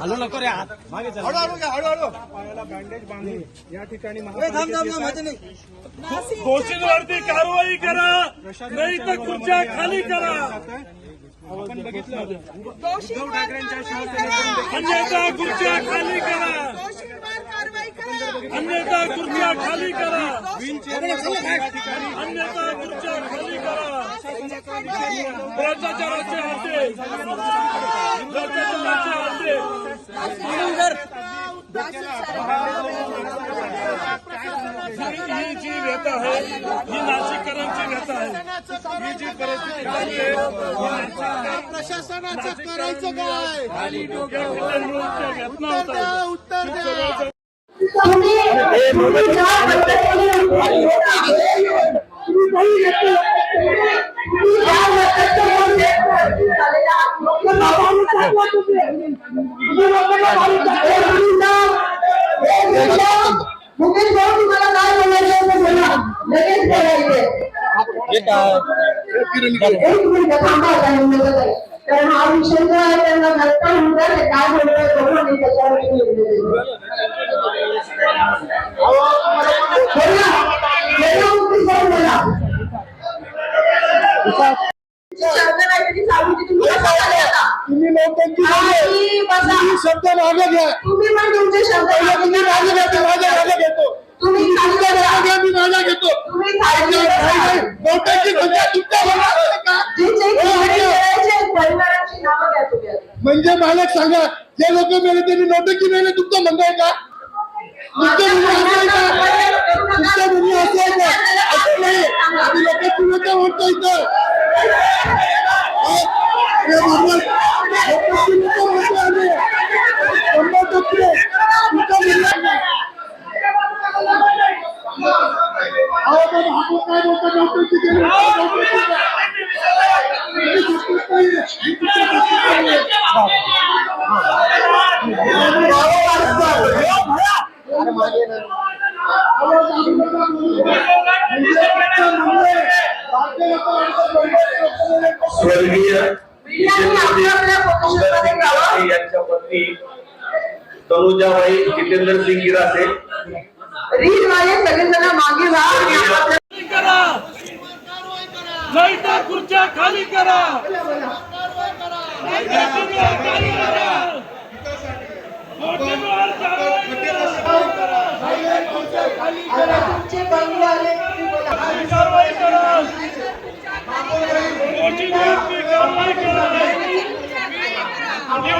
हलू नको रे हात मागे चल. हळूहळू पायाला बँडेज बांधून या ठिकाणी दोषींवरती कारवाई करा, नाही तर खुर्च्या खाली करा. आपण बघितलं उद्धव ठाकरेंच्या शिवसेनेकडून अन्यथा खुर्च्या खाली करा, अन्यथा खुर्च्या खाली करा, अन्यथा खुर्च्या खाली करा. भ्रष्टाचाराचे हद्दे, भ्रष्टाचाराचे हद्दे. ही जी व्यथा आहे ही नाशिककरांची व्यथा आहे. ही जी परिस्थिती झाली आहे प्रशासनाचं करायचं काय? व्यथा होत आहे. उत्तर द्या. मुकेश भाऊ तुम्हाला काय बोलायचं बोला, लगेच बोलायचे. एक मिनिट थांबा, कारण हा विषय जो आहे त्यांना नंतर म्हणतात काय बोलतोय बघून मी त्याच्यावर तुम्ही नौटंकी शब्द मागे घ्या. तुम्ही पण तुमचे शब्द तुम्ही माझे घेतो, माझ्या मागे घेतो. तुम्ही मी माझा घेतो. तुम्ही नौटंकी परिवाराची नावं घ्या तुम्ही. म्हणजे मालक सांगा, जे लोक मेले त्यांनी नौटंकी मेले तुमचं म्हणणं आहे का? तुमचं म्हणणं असं आहे का? असं नाही. आम्ही लोक चुनाचा म्हणतो इथं. स्वर्गीय यांच्या पत्नी तनुजाबाई जितेंद्र सिंग गिरासे सगळेजण मागे व्हा. नाही तर खुर्च्या खाली करा. तुमचे बंगले आले कारवाई करा, दोषींवरती कारवाई करा,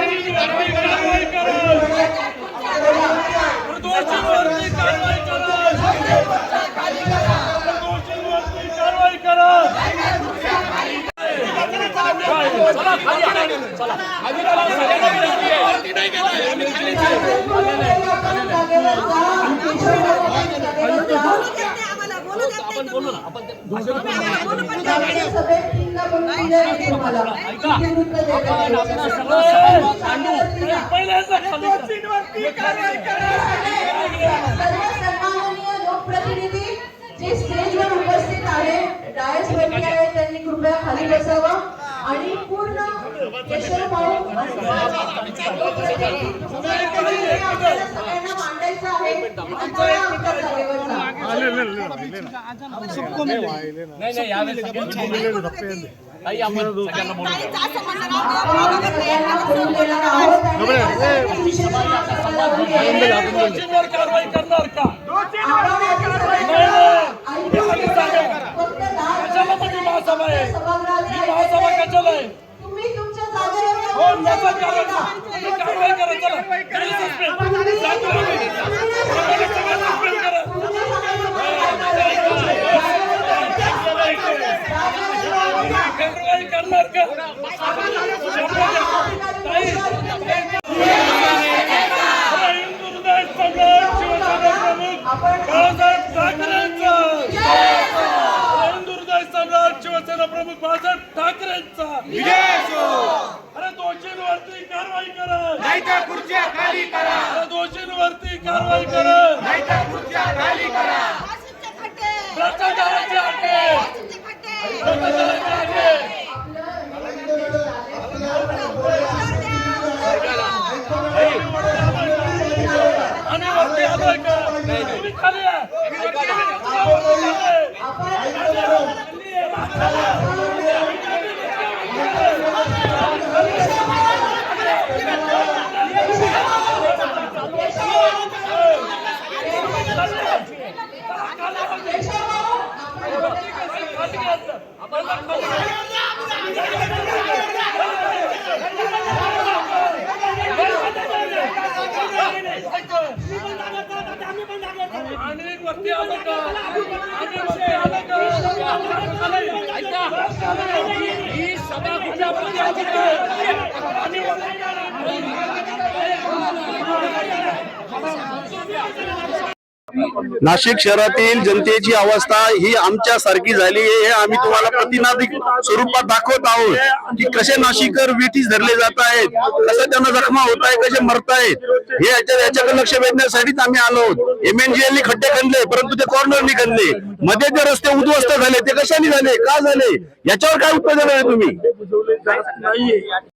दोषींवरती कारवाई करा, दोषींवरती कारवाई करा, दोषींवरती कारवाई करा. लोकप्रतिनिधी जे स्टेजवर उपस्थित आहे, डायसवरती आहे, त्यांनी कृपया खाली बसावं आणि पूर्ण सगळ्यांना मांडायचं आहे. कारवाई करणार का? कशाला म्हणजे महासभा आहे? ही महासभा कशाला आहे? तुम्ही तुमच्या जागेवर कारवाई करा. चला कारवाई करणार का? हिंदुहृदय सम्राट शिवसेना प्रमुख बाळासाहेब ठाकरेंचा, हिंदुहृदय सम्राट शिवसेना प्रमुख बाळासाहेब ठाकरेंचा. अरे दोषींवरती कारवाई करा, नाही तर खुर्च्या खाली करा. अरे दोषींवरती कारवाई करा, नाही तर खुर्च्या खाली करा. भ्रष्टाचाराचे अड्डे, भ्रष्टाचाराचे अड्डे. आपलं तुम्ही खाली या. आणि वरती आलं का? आणि वरती आलं का? ऐका. ही सभा कुठल्या वरती आली का? आणि नाशिक शहरातील जनतेची अवस्था ही आमच्या सारखी झाली आहे. हे आम्ही तुम्हाला प्रतिनादिक स्वरूपात दाखवत आहोत की कसे नाशिकर विटीस धरले जात आहेत, कसं त्यांना जखमा होत आहे, कसे मरतायत. हे याच्याकडे लक्ष वेधण्यासाठीच आम्ही आलो आहोत. MNGL खड्डे खणले, परंतु ते कॉर्नरनी खणले. मध्ये जे रस्ते उद्ध्वस्त झाले ते कशाने झाले, का झाले, याच्यावर काय उत्तर देणार आहे तुम्ही?